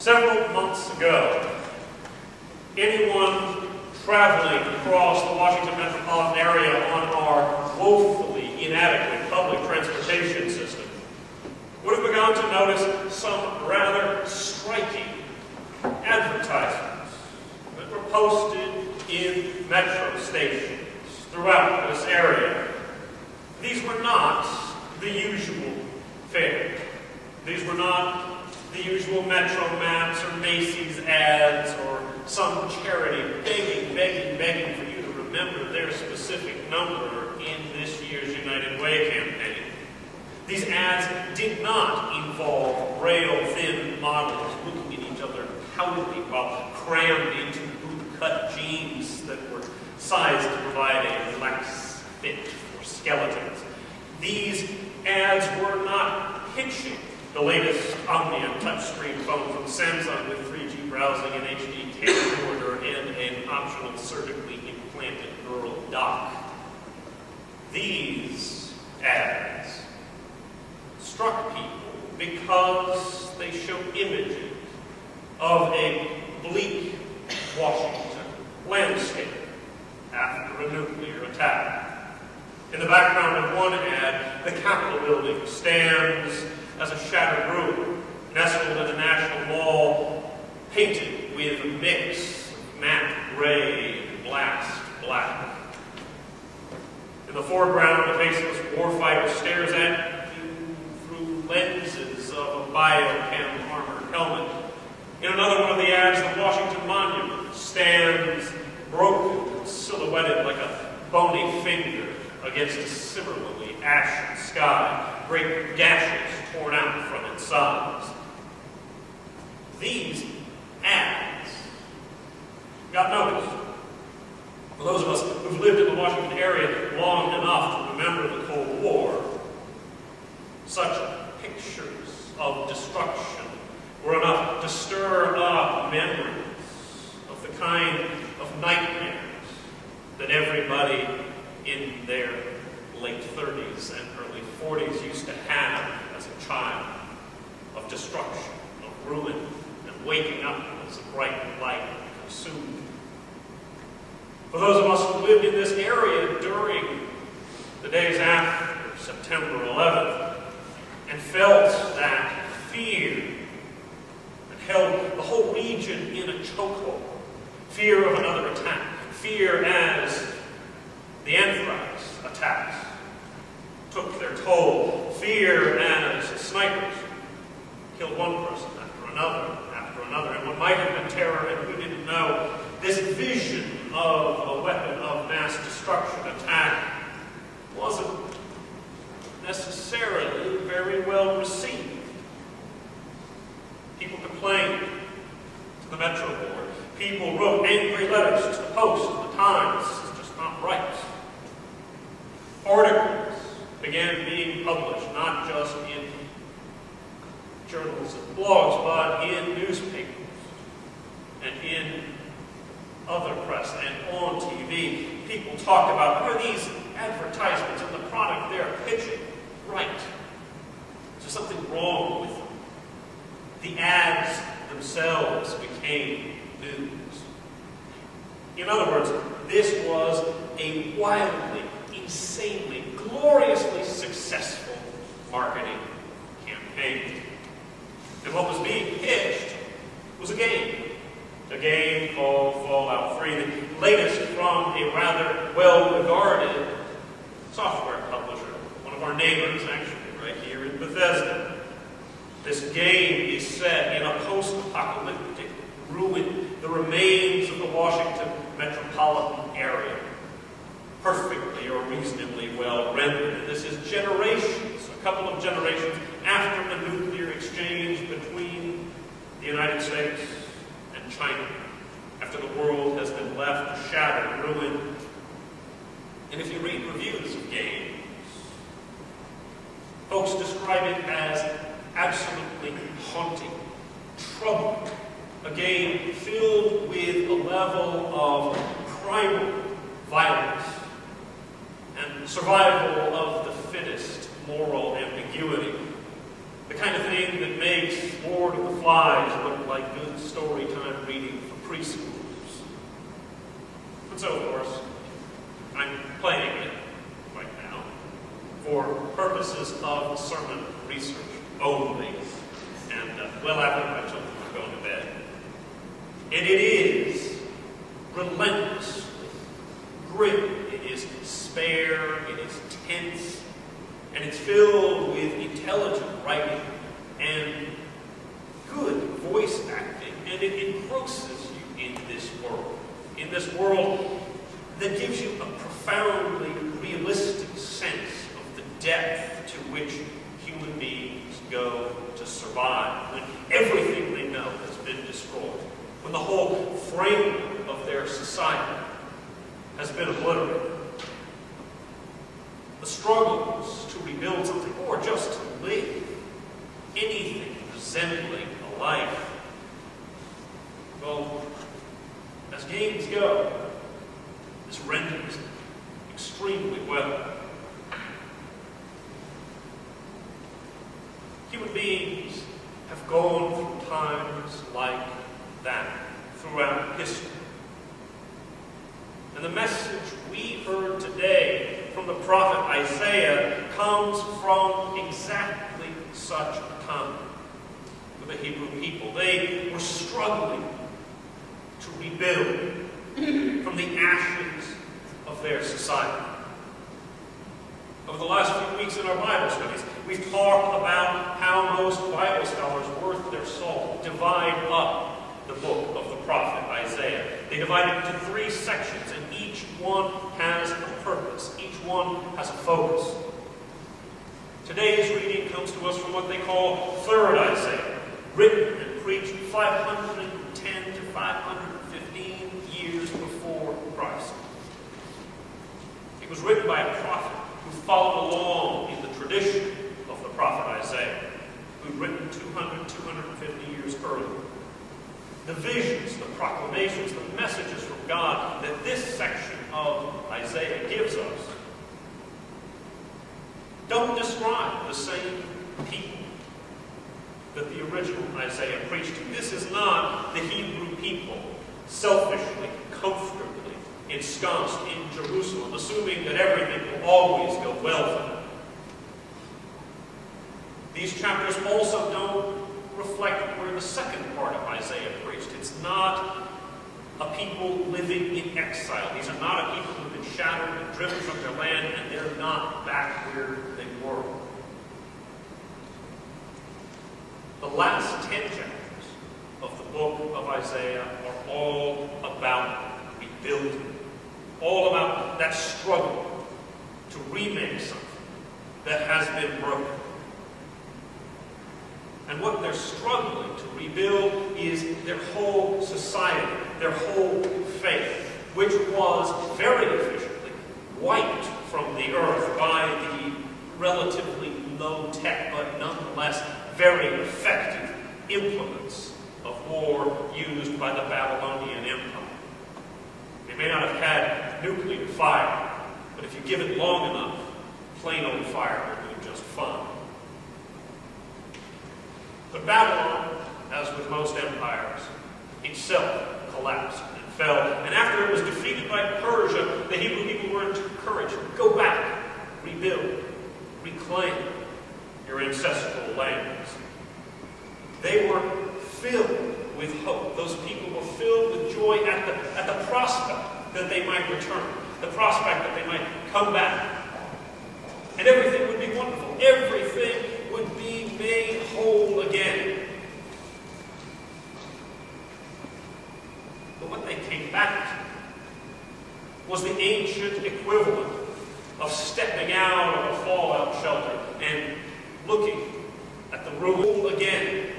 Several months ago, anyone traveling across the Washington metropolitan area on our woefully inadequate public transportation system would have begun to notice some rather striking advertisements that were posted in metro stations throughout this area. These were not the usual fare. These were not the usual Metro Maps or Macy's ads or some charity begging for you to remember their specific number in this year's United Way campaign. These ads did not involve rail-thin models looking at each other proudly while crammed into boot-cut jeans that were sized to provide a relaxed fit for skeletons. These ads were not pitching the latest Omnia touchscreen phone from Samsung with 3G browsing and HD camcorder and an optional surgically implanted neural dock. These ads struck people because they show images of a bleak Washington landscape after a nuclear attack. In the background of one ad, the Capitol building stands as a shattered ruin, nestled in a national mall, painted with a mix of matte gray and blast black. In the foreground, a faceless warfighter stares at you through lenses of a biochem armored helmet. In another one of the ads, the Washington Monument stands broken and silhouetted like a bony finger against a similarly ashen sky, great gashes torn out from its sides. These ads got noticed. For those of us who've lived in the Washington area long enough to remember the Cold War, such pictures of destruction were enough to stir up memories of the kind of nightmares that everybody in their late 30s and early 40s used to have as a child, of destruction, of ruin, and waking up as a bright light consumed. For those of us who lived in this area during the days after September 11th and felt that fear that held the whole region in a chokehold, fear of another attack, fear as the anthrax attacks took their toll, fear as snipers killed one person after another, and what might have been terror and we didn't know, this vision of a weapon of mass destruction attack wasn't necessarily very well received. People complained to the Metro Board. People wrote angry letters to the Post and the Times. This is just not right. Articles began being published, not just in journals and blogs, but in newspapers and in other press and on TV. People talked about, are these advertisements and the product they're pitching right? Is there something wrong with them? The ads themselves became news. In other words, this was a wildly, insanely, gloriously successful marketing campaign. And what was being pitched was a game called Fallout 3, the latest from a rather well-regarded software publisher, one of our neighbors, actually, right here in Bethesda. This game is set in a post-apocalyptic ruin, the remains of the Washington metropolitan area, perfectly or reasonably well rendered. And this is generations, a couple of generations after the nuclear exchange between the United States and China, after the world has been left shattered, ruined. And if you read reviews of games, folks describe it as absolutely haunting, troubling, a game filled with a level of primal violence and survival of the fittest moral ambiguity. The kind of thing that makes Lord of the Flies look like purposes of sermon research only, and well after my children were going to bed. And it is relentlessly gritty. It is spare, it is tense, and it's filled with intelligent writing and good voice acting, and it engrosses you in this world that gives you a profoundly realistic sense of the depth to which human beings go to survive, when everything they know has been destroyed, when the whole framework of their society has been obliterated. The struggles to rebuild something, or just to live anything resembling a life, well, as games go, this renders extremely well. Human beings have gone through times like that throughout history. And the message we heard today from the prophet Isaiah comes from exactly such a time for the Hebrew people. They were struggling to rebuild from the ashes of their society. Over the last few weeks in our Bible studies, we've talked about how most Bible scholars, worth their salt, divide up the book of the prophet Isaiah. They divide it into 3 sections, and each one has a purpose. Each one has a focus. Today's reading comes to us from what they call 3rd Isaiah, written and preached 510 to 515 years before Christ. It was written by a prophet who followed along in the tradition of the prophet Isaiah, who'd written 250 years earlier. The visions, the proclamations, the messages from God that this section of Isaiah gives us don't describe the same people that the original Isaiah preached to. This is not the Hebrew people selfishly, comfortably ensconced in Jerusalem, assuming that everything will always go well for them. These chapters also don't reflect where the second part of Isaiah preached. It's not a people living in exile. These are not a people who've been shattered and driven from their land, and they're not back where they were. The last 10 chapters of the book of Isaiah are all about rebuilding, all about that struggle to remake something that has been broken. And what they're struggling to rebuild is their whole society, their whole faith, which was very efficiently wiped from the earth by the relatively low-tech, but nonetheless very effective implements of war used by the Babylonian Empire. They may not have had nuclear fire, but if you give it long enough, plain old fire will do just fine. But Babylon, as with most empires, itself collapsed and fell. And after it was defeated by Persia, the Hebrew people were encouraged, go back, rebuild, reclaim your ancestral lands. They were filled with hope. Those people were filled with joy at the prospect that they might return, the prospect that they might come back. And everything would be wonderful. Everything would be made whole again. But what they came back to was the ancient equivalent of stepping out of a fallout shelter and looking at the ruin again